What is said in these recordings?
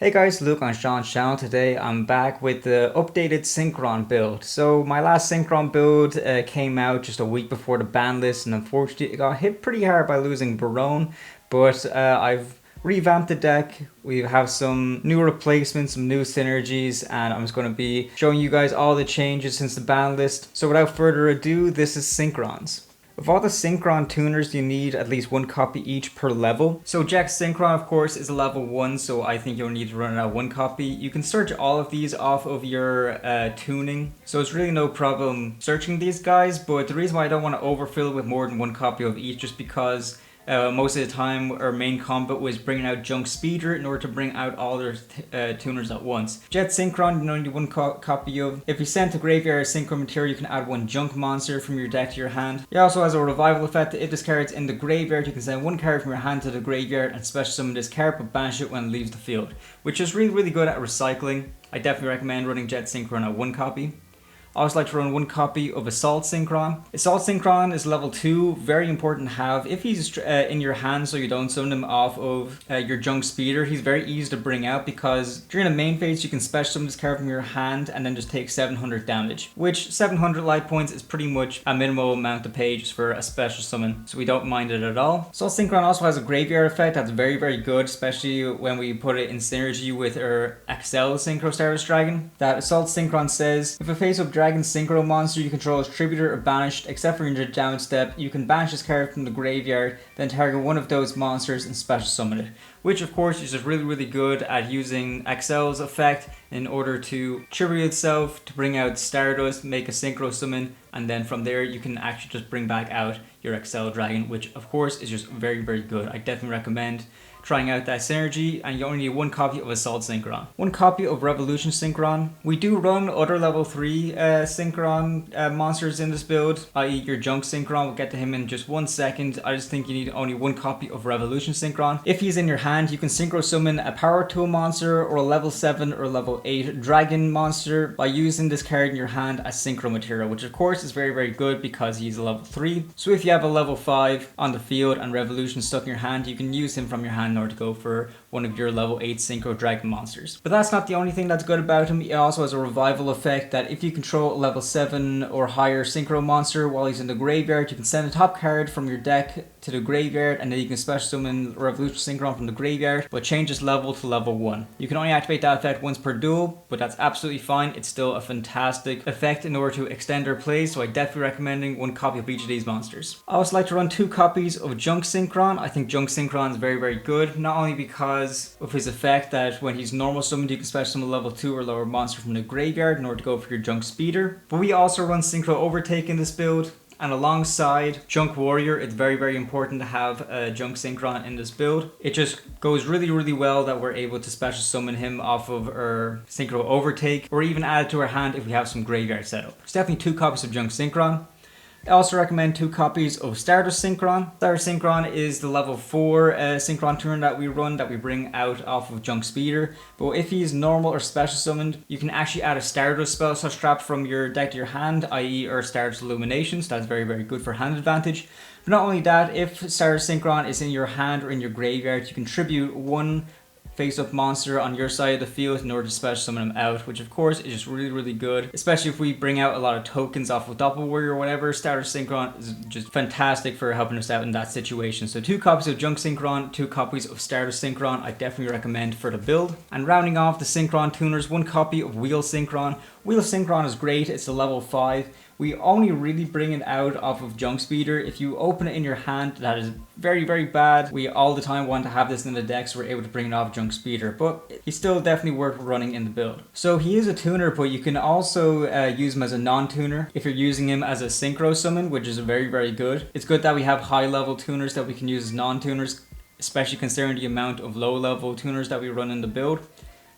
Hey guys, Luke on Sean's channel. Today I'm back with the updated Synchron build. So my last Synchron build came out just a week before the ban list, and unfortunately it got hit pretty hard by losing Barone. But I've revamped the deck. We have some new replacements, some new synergies, and I'm just going to be showing you guys all the changes since the ban list. So without further ado, this is Synchron's. Of all the Synchron tuners, you need at least one copy each per level. So Jet Synchron, of course, is a level 1, so I think you'll need to run it at one copy. You can search all of these off of your tuning, so it's really no problem searching these guys, but the reason why I don't want to overfill with more than one copy of each just because most of the time our main combat was bringing out Junk Speeder in order to bring out all their tuners at once. Jet Synchron, you only need one copy of. If you send to graveyard Synchro material, you can add one Junk monster from your deck to your hand. It also has a revival effect. If this card's in the graveyard, you can send one card from your hand to the graveyard and special summon this card but banish it when it leaves the field, which is really good at recycling. I definitely recommend running Jet Synchron at one copy. I also like to run one copy of Assault Synchron. Assault Synchron is level 2, very important to have. If he's in your hand so you don't summon him off of your Junk Speeder, he's very easy to bring out because during the main phase you can special summon this card from your hand and then just take 700 damage, which 700 life points is pretty much a minimal amount to pay just for a special summon, so we don't mind it at all. Assault Synchron also has a graveyard effect that's very good, especially when we put it in synergy with our Accel Synchro Stardust Dragon. That Assault Synchron says, if a face-up Dragon Synchro monster you control is tributed or banished, except for your down step, you can banish this card from the graveyard, then target one of those monsters and special summon it. Which of course is just really good at using Accel's effect in order to tribute itself to bring out Stardust, make a Synchro summon, and then from there you can actually just bring back out your Accel Dragon, which of course is just very good. I definitely recommend trying out that synergy, and you only need one copy of Assault Synchron. One copy of Revolution Synchron. We do run other level 3 Synchron monsters in this build, i.e. your Junk Synchron. We'll get to him in just 1 second. I just think you need only one copy of Revolution Synchron. If he's in your hand, you can Synchro summon a Power Tool monster or a level 7 or level 8 Dragon monster by using this card in your hand as Synchro material, which of course is very good because he's a level 3. So if you have a level 5 on the field and Revolution stuck in your hand, you can use him from your hand in order to go for one of your level 8 Synchro Dragon monsters. But that's not the only thing that's good about him. He also has a revival effect that if you control a level 7 or higher Synchro monster while he's in the graveyard, you can send a top card from your deck to the graveyard and then you can special summon Revolution Synchron from the graveyard, but change his level to level 1. You can only activate that effect once per duel, but that's absolutely fine. It's still a fantastic effect in order to extend our play, so I definitely recommending one copy of each of these monsters. I also like to run 2 copies of Junk Synchron. I think Junk Synchron is very good, not only because of his effect that when he's normal summoned you can special summon a level 2 or lower monster from the graveyard in order to go for your Junk Speeder, but we also run Synchro Overtake in this build. And alongside Junk Warrior, it's very important to have a Junk Synchron in this build. It just goes really well that we're able to special summon him off of our Synchro Overtake, or even add it to our hand if we have some graveyard setup. There's definitely 2 copies of Junk Synchron. I also recommend 2 copies of Stardust Synchron. Stardust Synchron is the level 4 Synchron tuner that we run, that we bring out off of Junk Speeder. But if he's normal or special summoned, you can actually add a Stardust spell such trap from your deck to your hand, i.e. our Stardust Illumination, so that's very good for hand advantage. But not only that, if Stardust Synchron is in your hand or in your graveyard, you can tribute one face-up monster on your side of the field in order to special summon him out, which of course is just really good, especially if we bring out a lot of tokens off of Doppelwarrior or whatever. Stardust Synchron is just fantastic for helping us out in that situation. So 2 copies of Junk Synchron, 2 copies of Stardust Synchron, I definitely recommend for the build. And rounding off the Synchron tuners, 1 copy of Wheel Synchron. Wheel Synchron is great, it's a level 5. We only really bring it out off of Junk Speeder. If you open it in your hand, that is very bad. We all the time want to have this in the deck so we're able to bring it off Junk Speeder, but he's still definitely worth running in the build. So he is a tuner, but you can also use him as a non-tuner if you're using him as a Synchro summon, which is very good. It's good that we have high level tuners that we can use as non-tuners, especially considering the amount of low level tuners that we run in the build.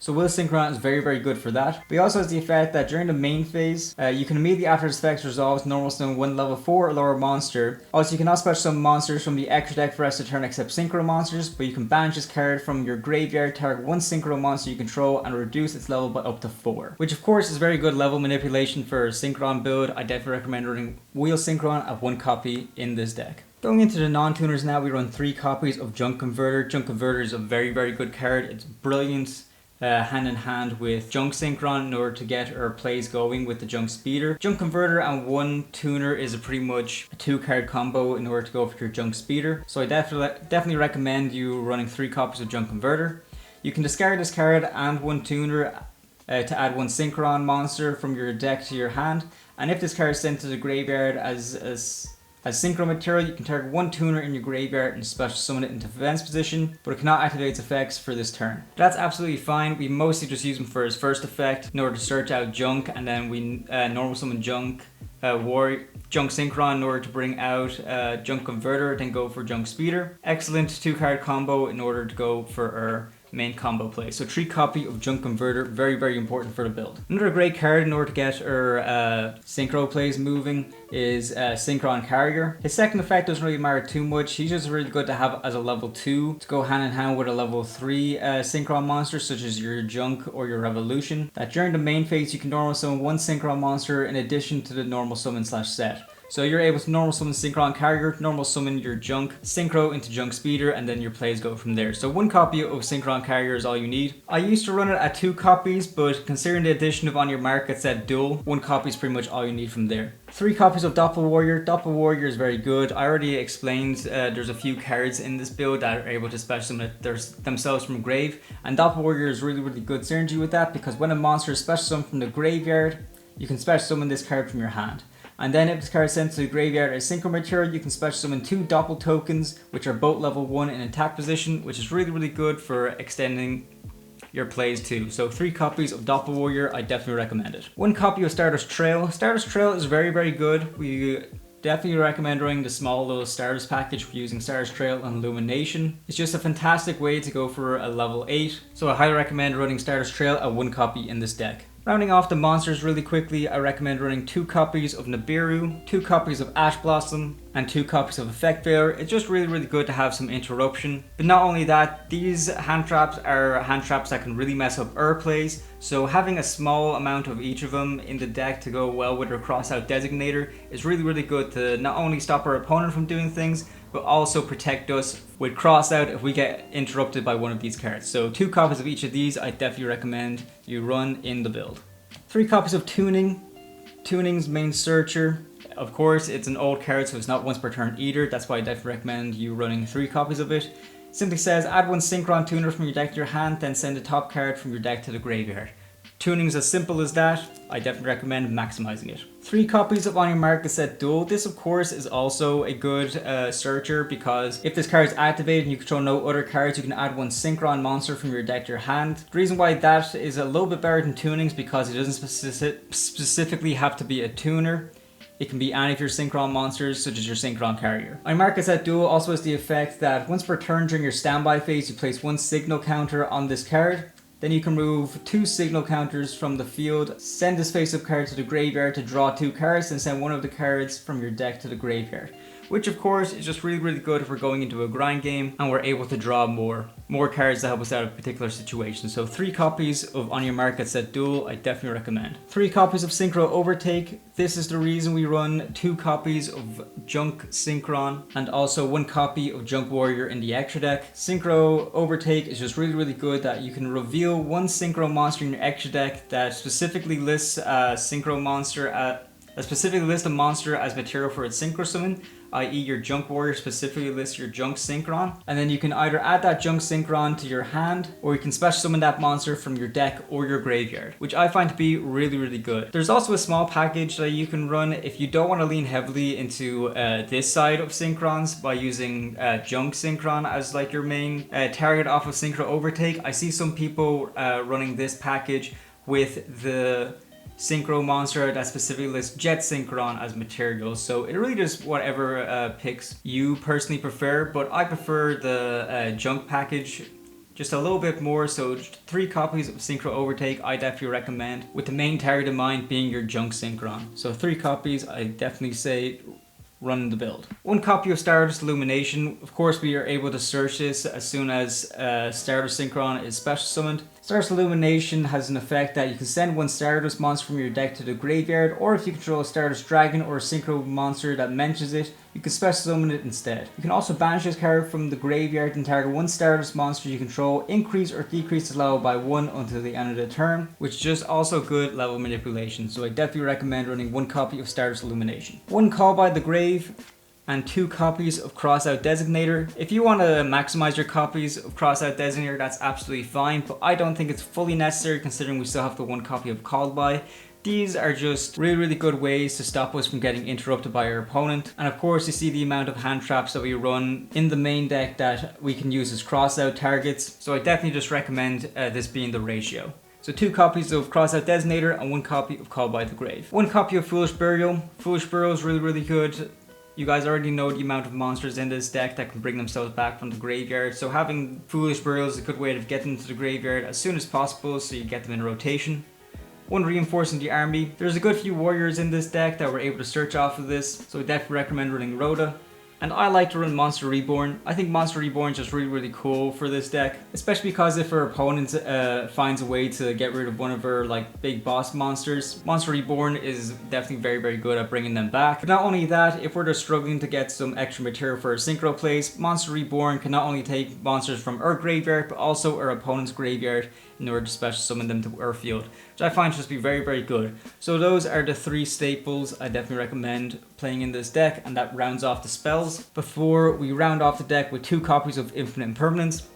So Wheel Synchron is very good for that. But he also has the effect that during the main phase, you can immediately after this effect resolves normal summon 1 level 4 or lower monster. Also, you can not special summon monsters from the extra deck for rest of the turn except Synchro monsters, but you can banish this card from your graveyard, target 1 Synchro monster you control, and reduce its level by up to 4. Which of course is very good level manipulation for a Synchron build. I definitely recommend running Wheel Synchron at 1 copy in this deck. Going into the non-tuners now, we run 3 copies of Junk Converter. Junk Converter is a very good card. It's brilliant hand in hand with Junk Synchron in order to get our plays going with the Junk Speeder. Junk Converter and 1 Tuner is a pretty much a 2-card combo in order to go for your Junk Speeder. So I definitely recommend you running 3 copies of Junk Converter. You can discard this card and 1 Tuner to add 1 Synchron monster from your deck to your hand. And if this card is sent to the graveyard as synchro material, you can target 1 Tuner in your graveyard and special summon it into defense position, but it cannot activate its effects for this turn. That's absolutely fine. We mostly just use him for his first effect in order to search out Junk, and then we normal summon Junk Synchron in order to bring out Junk Converter, then go for Junk Speeder. Excellent 2-card combo in order to go for our main combo play. So 3 copy of Junk Converter, very important for the build. Another great card in order to get our synchro plays moving is Synchron Carrier. His second effect doesn't really matter too much. He's just really good to have as a level 2 to go hand in hand with a level 3 Synchron monster such as your Junk or your Revolution. That during the main phase you can normal summon 1 Synchron monster in addition to the normal summon / set. So you're able to normal summon Synchron Carrier, normal summon your Junk, synchro into Junk Speeder, and then your plays go from there. So 1 copy of Synchron Carrier is all you need. I used to run it at 2 copies, but considering the addition of On Your Mark Get Set Duel, 1 copy is pretty much all you need from there. 3 copies of Doppelwarrior. Doppelwarrior is very good. I already explained there's a few cards in this build that are able to special summon themselves from grave, and Doppelwarrior is really good synergy with that, because when a monster is special summoned from the graveyard, you can special summon this card from your hand. And then if this card is sent to the graveyard as synchro material, you can special summon 2 Doppel tokens, which are both level 1 in attack position, which is really good for extending your plays too. So 3 copies of Doppelwarrior, I definitely recommend it. 1 copy of Stardust Trail. Stardust Trail is very good. We definitely recommend running the small little Stardust package for using Stardust Trail and Illumination. It's just a fantastic way to go for a level 8. So I highly recommend running Stardust Trail at 1 copy in this deck. Rounding off the monsters really quickly, I recommend running 2 copies of Nibiru, 2 copies of Ash Blossom, and 2 copies of Effect Failure. It's just really good to have some interruption. But not only that, these hand traps are hand traps that can really mess up our plays, so having a small amount of each of them in the deck to go well with our Crossout Designator is really good to not only stop our opponent from doing things, but also protect us with Crossout if we get interrupted by one of these cards. So 2 copies of each of these I definitely recommend you run in the build. 3 copies of Tuning. Tuning's main searcher. Of course, it's an old card, so it's not once per turn either. That's why I definitely recommend you running 3 copies of it. Simply says add 1 Synchron Tuner from your deck to your hand, then send a top card from your deck to the graveyard. Tuning's as simple as that. I definitely recommend maximizing it. 3 copies of On Your Mark Get Set Duel. This of course is also a good searcher, because if this card is activated and you control no other cards, you can add 1 Synchron monster from your deck to your hand. The reason why that is a little bit better than Tuning's because it doesn't specifically have to be a tuner. It can be any of your Synchron monsters, such as your Synchron Carrier. On Your Mark Get Set Duel also has the effect that once per turn during your standby phase, you place 1 signal counter on this card. Then you can remove 2 signal counters from the field, send this face-up card to the graveyard to draw 2 cards, and send one of the cards from your deck to the graveyard. Which of course is just really good if we're going into a grind game and we're able to draw more cards to help us out of particular situations. So 3 copies of On Your Mark Get Set Duel, I definitely recommend. 3 copies of Synchro Overtake. This is the reason we run 2 copies of Junk Synchron and also 1 copy of Junk Warrior in the extra deck. Synchro Overtake is just really good that you can reveal 1 Synchro monster in your extra deck that specifically lists a Synchro monster specifically list a monster as material for its Synchro Summon, i.e. your Junk Warrior specifically lists your Junk Synchron, and then you can either add that Junk Synchron to your hand, or you can special summon that monster from your deck or your graveyard, which I find to be really good. There's also a small package that you can run if you don't want to lean heavily into this side of Synchrons by using Junk Synchron as like your main target off of Synchro Overtake. I see some people running this package with the Synchro monster that specifically lists Jet Synchron as material, so it really just whatever picks you personally prefer, but I prefer the Junk package just a little bit more, so 3 copies of Synchro Overtake I definitely recommend, with the main target in mind being your Junk Synchron. So 3 copies I definitely say run the build. 1 copy of Stardust Illumination. Of course we are able to search this as soon as Stardust Synchron is special summoned. Stardust Illumination has an effect that you can send one Stardust monster from your deck to the graveyard, or if you control a Stardust Dragon or a Synchro monster that mentions it, you can special summon it instead. You can also banish this card from the graveyard and target one Stardust monster you control, increase or decrease its level by 1 until the end of the turn, which is just also good level manipulation, so I definitely recommend running one copy of Stardust Illumination. One Call by the Grave, and 2 copies of Crossout Designator. If you want to maximize your copies of Crossout Designator, that's absolutely fine, but I don't think it's fully necessary considering we still have the 1 copy of Called By. These are just really good ways to stop us from getting interrupted by our opponent. And of course you see the amount of hand traps that we run in the main deck that we can use as crossout targets, so I definitely just recommend this being the ratio. So 2 copies of Crossout Designator and 1 copy of Call by the Grave. 1 copy of Foolish Burial. Foolish Burial is really good. You guys already know the amount of monsters in this deck that can bring themselves back from the graveyard, so having Foolish Burial is a good way of getting to the graveyard as soon as possible so you get them in rotation. 1 Reinforcing the Army. There's a good few warriors in this deck that were able to search off of this, so I definitely recommend running Rhoda. And I like to run Monster Reborn. I think Monster Reborn is just really cool for this deck, especially because if our opponent finds a way to get rid of one of our like big boss monsters, Monster Reborn is definitely very good at bringing them back. But not only that, if we're just struggling to get some extra material for our synchro plays, Monster Reborn can not only take monsters from our graveyard, but also our opponent's graveyard in order to special summon them to our field, which I find just to be very good. So those are the 3 staples I definitely recommend playing in this deck, and that rounds off the spells. Before we round off the deck with 2 copies of Infinite Impermanence.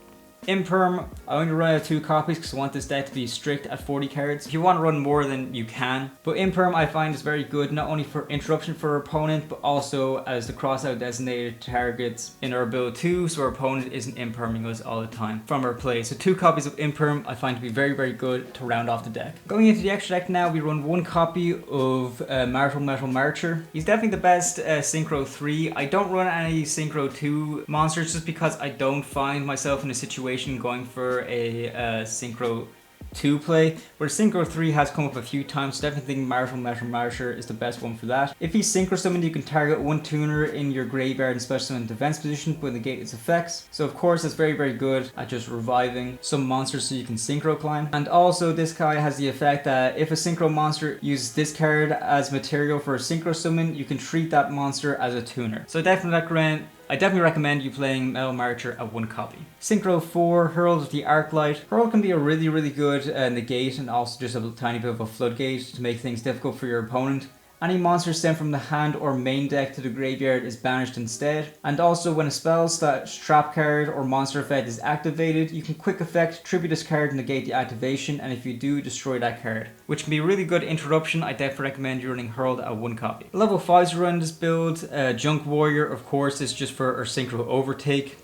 Imperm, I only run out 2 copies because I want this deck to be strict at 40 cards. If you want to run more, then you can. But Imperm I find is very good, not only for interruption for our opponent, but also as the Crossout Designator targets in our build too, so our opponent isn't imperming us all the time from our play. So 2 copies of Imperm I find to be very good to round off the deck. Going into the extra deck now, we run 1 copy of Martial Metal Marcher. He's definitely the best Synchro 3. I don't run any Synchro 2 monsters just because I don't find myself in a situation going for a Synchro 2 play, where Synchro 3 has come up a few times, so definitely think Martial Metal Marcher is the best one for that. If he's Synchro summoned, you can target 1 tuner in your graveyard and special summon defense position to negate its effects. So of course it's very good at just reviving some monsters so you can Synchro climb. And also this guy has the effect that if a Synchro monster uses this card as material for a Synchro summon, you can treat that monster as a tuner. So I definitely recommend you playing Metal Marcher at 1 copy. Synchro 4, Herald of the Arclight. Herald can be a really good negate and also just a tiny bit of a floodgate to make things difficult for your opponent. Any monster sent from the hand or main deck to the graveyard is banished instead. And also when a spell / trap card or monster effect is activated, you can quick effect, tribute this card to negate the activation, and if you do, destroy that card, which can be a really good interruption. I definitely recommend you running Herald at 1 copy. Level 5s run this build. Junk Warrior, of course, is just for our Synchro Overtake.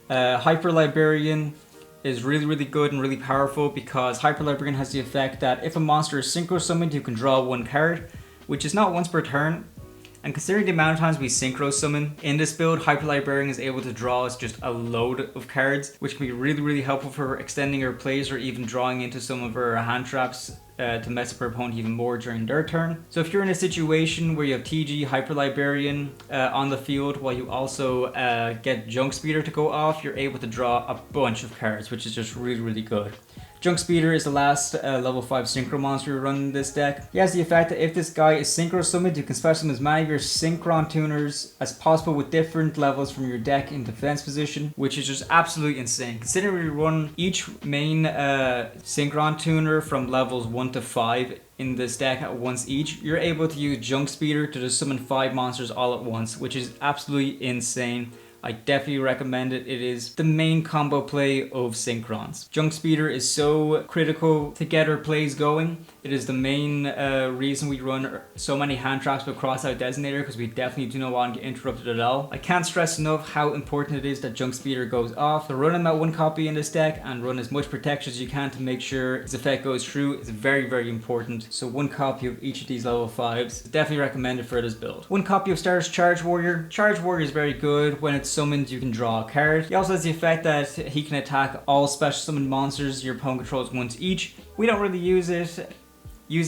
Hyper Librarian is really good and really powerful because Hyper Librarian has the effect that if a monster is Synchro summoned, you can draw 1 card, which is not once per turn. And considering the amount of times we Synchro summon in this build, Hyper Librarian is able to draw us just a load of cards, which can be really helpful for extending our plays or even drawing into some of our hand traps to mess up our opponent even more during their turn. So if you're in a situation where you have TG Hyper Librarian on the field while you also get Junk Speeder to go off, you're able to draw a bunch of cards, which is just really good. Junk Speeder is the last level 5 Synchro monster we run in this deck. He has the effect that if this guy is Synchro summoned, you can special summon as many of your Synchron tuners as possible with different levels from your deck in defense position, which is just absolutely insane. Considering we run each main Synchron tuner from levels 1 to 5 in this deck at once each, you're able to use Junk Speeder to just summon 5 monsters all at once, which is absolutely insane. I definitely recommend it. It is the main combo play of Synchrons. Junk Speeder is so critical to get our plays going. It is the main reason we run so many hand traps with Crossout Designator, because we definitely do not want to get interrupted at all. I can't stress enough how important it is that Junk Speeder goes off. So run him at 1 copy in this deck and run as much protection as you can to make sure his effect goes through. It's very important. So 1 copy of each of these level 5s. Definitely recommended for this build. 1 copy of Stardust Charge Warrior. Charge Warrior is very good. When it's summoned, you can draw a card. He also has the effect that he can attack all special summoned monsters your opponent controls once each. We don't really use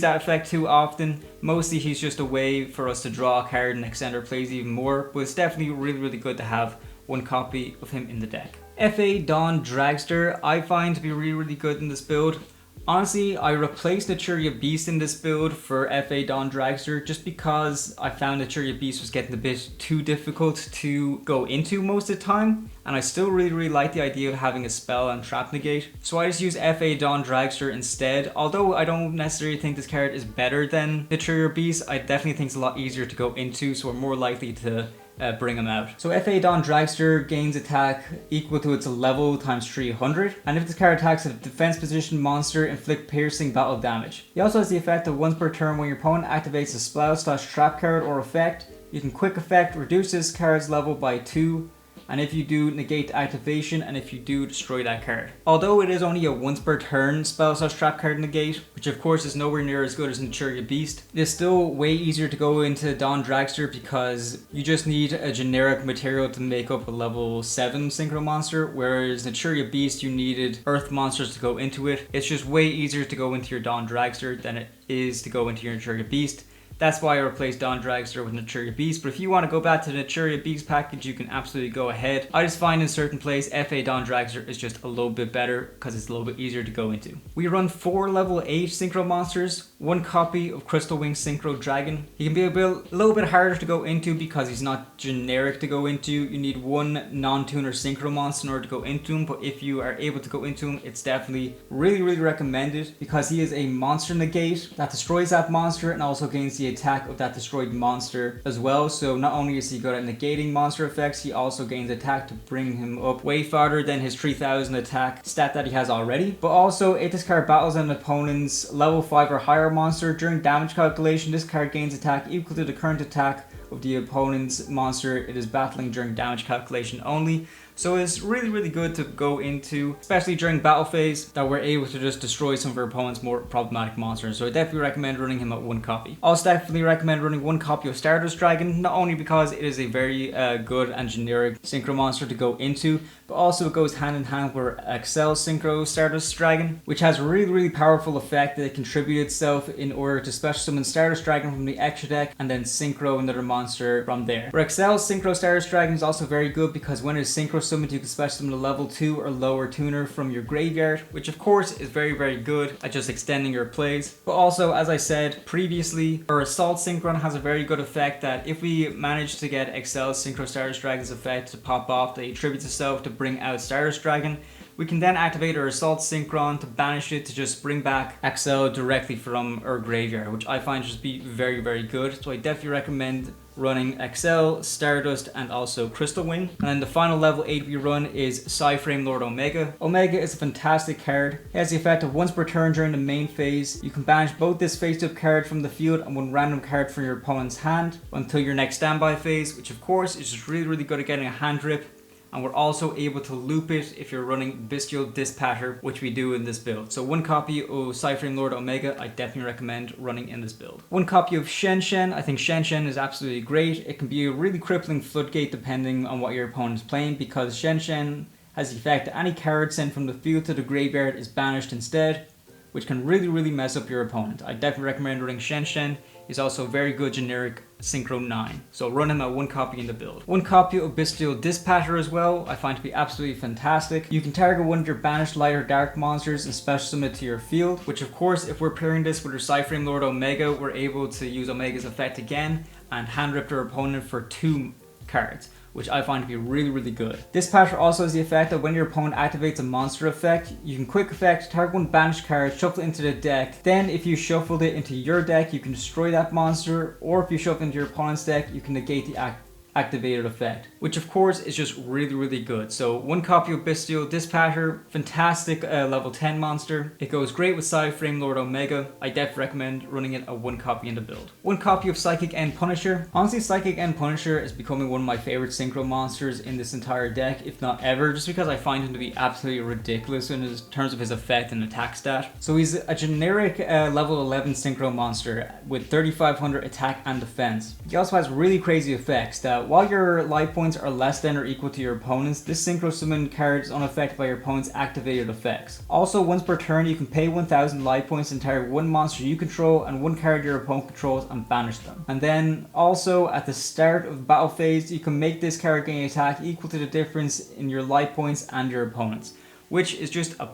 that effect too often. Mostly he's just a way for us to draw a card and extend our plays even more, but it's definitely really good to have 1 copy of him in the deck. FA Dawn Dragster I find to be really good in this build. Honestly, I replaced Naturia Beast in this build for FA Dawn Dragster just because I found Naturia Beast was getting a bit too difficult to go into most of the time, and I still really like the idea of having a spell and trap negate. So I just use FA Dawn Dragster instead. Although I don't necessarily think this card is better than Naturia Beast, I definitely think it's a lot easier to go into, so we're more likely to bring him out. So FA Dawn Dragster gains attack equal to its level times 300, and if this card attacks a defense position monster, inflict piercing battle damage. He also has the effect of once per turn when your opponent activates a spell/trap card or effect, you can quick effect reduce this card's level by 2, and if you do, negate activation, and if you do, destroy that card. Although it is only a once per turn spell/trap card negate, which of course is nowhere near as good as Naturia Beast, it is still way easier to go into Dawn Dragster because you just need a generic material to make up a level 7 synchro monster, whereas Naturia Beast you needed earth monsters to go into it. It's just way easier to go into your Dawn Dragster than it is to go into your Naturia Beast. That's why I replaced Dawn Dragster with Naturia Beast, but if you want to go back to the Naturia Beast package, you can absolutely go ahead. I just find in certain plays, FA Dawn Dragster is just a little bit better because it's a little bit easier to go into. We run 4 level 8 Synchro monsters, 1 copy of Crystal Wing Synchro Dragon. He can be a little bit harder to go into because he's not generic to go into. You need 1 non-tuner Synchro monster in order to go into him, but if you are able to go into him, it's definitely really recommended because he is a monster negate that destroys that monster and also gains the attack of that destroyed monster as well. So not only is he good at negating monster effects, he also gains attack to bring him up way farther than his 3000 attack stat that he has already. But also, if this card battles an opponent's level 5 or higher monster during damage calculation, this card gains attack equal to the current attack of the opponent's monster it is battling during damage calculation only. So it's really good to go into, especially during battle phase, that we're able to just destroy some of our opponent's more problematic monsters. So I definitely recommend running him at 1 copy. Also definitely recommend running 1 copy of Stardust Dragon, not only because it is a very good and generic synchro monster to go into, but also it goes hand in hand with Accel Synchro Stardust Dragon, which has a really powerful effect that it contributes itself in order to special summon Stardust Dragon from the extra deck and then synchro another monster from there. For Accel Synchro Stardust Dragon is also very good because when it's synchro summoned, you can special summon a level 2 or lower tuner from your graveyard, which of course is very good at just extending your plays. But also, as I said previously, our Assault Synchron has a very good effect that if we manage to get Accel Synchro Stardust Dragon's effect to pop off that he attributes itself to bring out Stardust Dragon, we can then activate our Assault Synchron to banish it to just bring back Accel directly from our graveyard, which I find just be very good. So I definitely recommend running Accel, Stardust, and also Crystal Wing. And then the final level 8 we run is PSY-Framelord Omega. Omega is a fantastic card. It has the effect of once per turn during the main phase, you can banish both this face-up card from the field and 1 random card from your opponent's hand until your next standby phase, which of course is just really good at getting a hand rip. And we're also able to loop it if you're running Bystial Dis Pater, which we do in this build. So 1 copy of PSY-Framelord Omega, I definitely recommend running in this build. 1 copy of Shenshen. I think Shenshen is absolutely great. It can be a really crippling floodgate depending on what your opponent is playing, because Shenshen has the effect that any card sent from the field to the graveyard is banished instead, which can really mess up your opponent. I definitely recommend running Shenshen. He's also a very good generic Synchro 9. So run him at 1 copy in the build. 1 copy of Bystial Dis Pater as well, I find to be absolutely fantastic. You can target 1 of your banished light or dark monsters and special summon it to your field, which of course, if we're pairing this with our PSY-Framelord Omega, we're able to use Omega's effect again and hand rip our opponent for 2 cards, which I find to be really good. This Pater also has the effect that when your opponent activates a monster effect, you can quick effect, target 1 banished card, shuffle it into the deck. Then if you shuffled it into your deck, you can destroy that monster, or if you shuffle it into your opponent's deck, you can negate the activated effect, which of course is just really good. So 1 copy of Bystial Dis Pater, fantastic level 10 monster. It goes great with PSY-Framelord Omega. I definitely recommend running it at 1 copy in the build. 1 copy of Psychic End Punisher. Honestly, Psychic End Punisher is becoming one of my favorite synchro monsters in this entire deck, if not ever, just because I find him to be absolutely ridiculous in terms of his effect and attack stat. So he's a generic level 11 synchro monster with 3500 attack and defense. He also has really crazy effects that While your life points are less than or equal to your opponent's, this Synchro Summon card is unaffected by your opponent's activated effects. Also, once per turn, you can pay 1000 life points to entire one monster you control and one card your opponent controls and banish them. And then also at the start of the battle phase, you can make this card gain attack equal to the difference in your life points and your opponent's, which is just a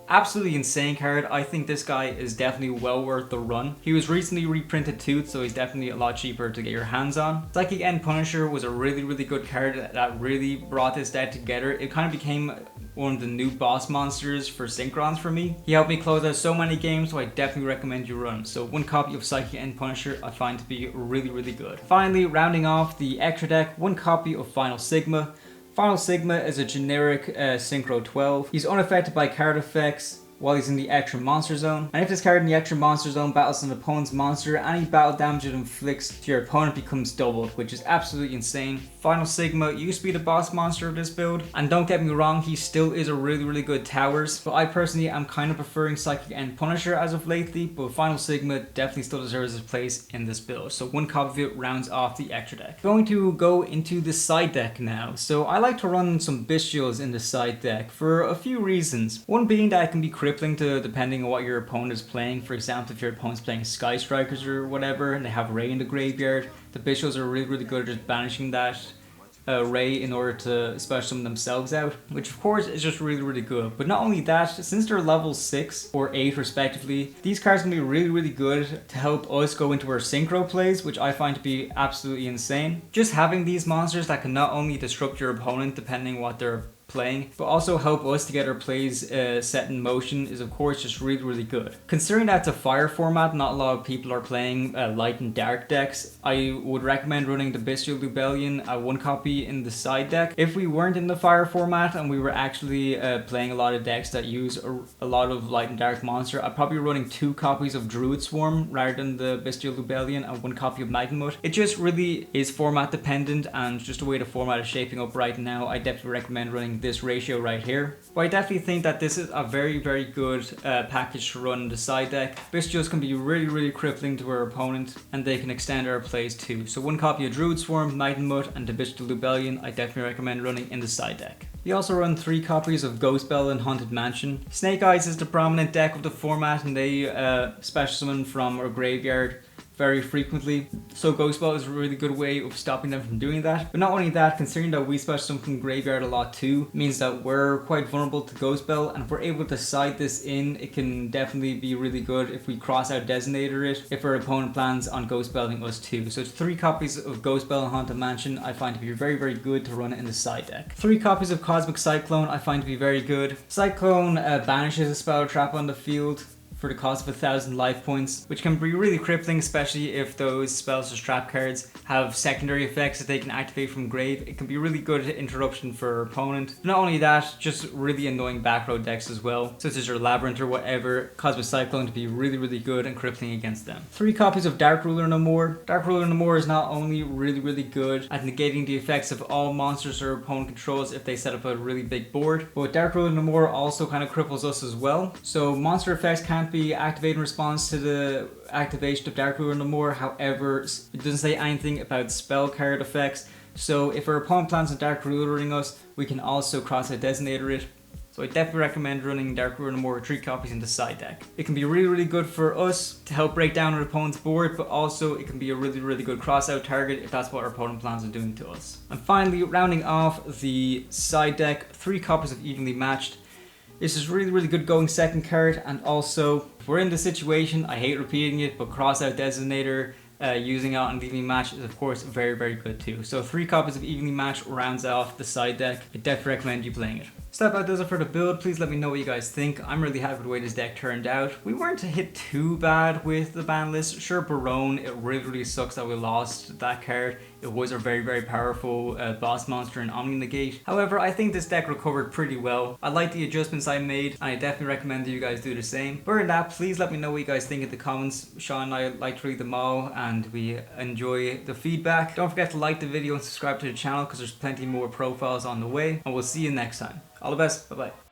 absolutely insane card. I think this guy is definitely well worth the run. He was recently reprinted too, so he's definitely a lot cheaper to get your hands on. Psychic End Punisher was a really good card that really brought this deck together. It kind of became one of the new boss monsters for Synchrons for me. He helped me close out so many games, so I definitely recommend you run him. So one copy of Psychic End Punisher I find to be really good. Finally, rounding off the extra deck, one copy of Final Sigma. Final Sigma is a generic Synchro 12. He's unaffected by card effects while he's in the extra monster zone. And if this card in the extra monster zone battles an opponent's monster, any battle damage it inflicts to your opponent becomes doubled, which is absolutely insane. Final Sigma used to be the boss monster of this build, and don't get me wrong, he still is a really good towers, but I personally am kind of preferring Psychic End Punisher as of lately, but Final Sigma definitely still deserves his place in this build, so one copy of it rounds off the extra deck. Going to go into the side deck now. So I like to run some Bystials in the side deck for a few reasons. One being that it can be crippling to depending on what your opponent is playing. For example, if your opponent's playing Sky Strikers or whatever and they have Ray in the graveyard, the Bystials are really good at just banishing that Ray in order to special summon themselves out, which of course is just really good. But not only that, since they're level 6 or 8 respectively, these cards can be really good to help us go into our synchro plays, which I find to be absolutely insane. Just having these monsters that can not only disrupt your opponent depending what they're playing, but also help us to get our plays set in motion is of course just really good. Considering that it's a fire format, not a lot of people are playing light and dark decks, I would recommend running the Bystial Rebellion one copy in the side deck. If we weren't in the fire format and we were actually playing a lot of decks that use a lot of light and dark monster, I'd probably be running 2 copies of Druid Swarm rather than the Bystial Rebellion and 1 copy of Magnemut. It just really is format dependent, and just the way the format is shaping up right now, I definitely recommend running this ratio right here. But I definitely think that this is a very good package to run in the side deck. Bystials can be really crippling to our opponent, and they can extend our plays too. So 1 copy of Druid Swarm, Magnemut, and the Bystial Rebellion I definitely recommend running in the side deck. We also run 3 copies of Ghost Bell and Haunted Mansion. Snake Eyes is the prominent deck of the format, and they special summon from our graveyard very frequently, so Ghost Bell is a really good way of stopping them from doing that. But not only that, considering that we special summon from graveyard a lot too, means that we're quite vulnerable to Ghost Bell, and if we're able to side this in, it can definitely be really good if we Crossout Designator it, if our opponent plans on Ghost Belling us too. So it's 3 copies of Ghost Bell and Haunted Mansion I find to be very good to run it in the side deck. 3 copies of Cosmic Cyclone I find to be very good. Cyclone banishes a spell trap on the field for the cost of 1000 life points, which can be really crippling, especially if those spells or trap cards have secondary effects that they can activate from grave. It can be really good interruption for our opponent. But not only that, just really annoying back row decks as well, such as your Labyrinth or whatever. Cosmic Cyclone to be really good and crippling against them. 3 copies of Dark Ruler No More. Dark Ruler No More is not only really good at negating the effects of all monsters our opponent controls if they set up a really big board, but Dark Ruler No More also kind of cripples us as well. So monster effects can't be activated in response to the activation of Dark Ruler No More. However, it doesn't say anything about spell card effects, so if our opponent plans on Dark Rulering us, we can also Crossout Designator it. So I definitely recommend running Dark Ruler No More 3 copies in the side deck. It can be really good for us to help break down our opponent's board, but also it can be a really good crossout target if that's what our opponent plans on doing to us. And finally, rounding off the side deck, 3 copies of Evenly Matched. This is really good going second card, and also if we're in the situation, I hate repeating it, but Crossout Designator using out on Evenly Matched is of course very good too. So 3 copies of Evenly Matched rounds off the side deck. I definitely recommend you playing it. So that about does it for the build. Please let me know what you guys think. I'm really happy with the way this deck turned out. We weren't hit too bad with the ban list. Sure, Barone, it really sucks that we lost that card. It was a very powerful boss monster in Omni Negate. However, I think this deck recovered pretty well. I like the adjustments I made, and I definitely recommend that you guys do the same. But in that, please let me know what you guys think in the comments. Sean and I like to read them all, and we enjoy the feedback. Don't forget to like the video and subscribe to the channel, because there's plenty more profiles on the way, and we'll see you next time. All the best. Bye-bye.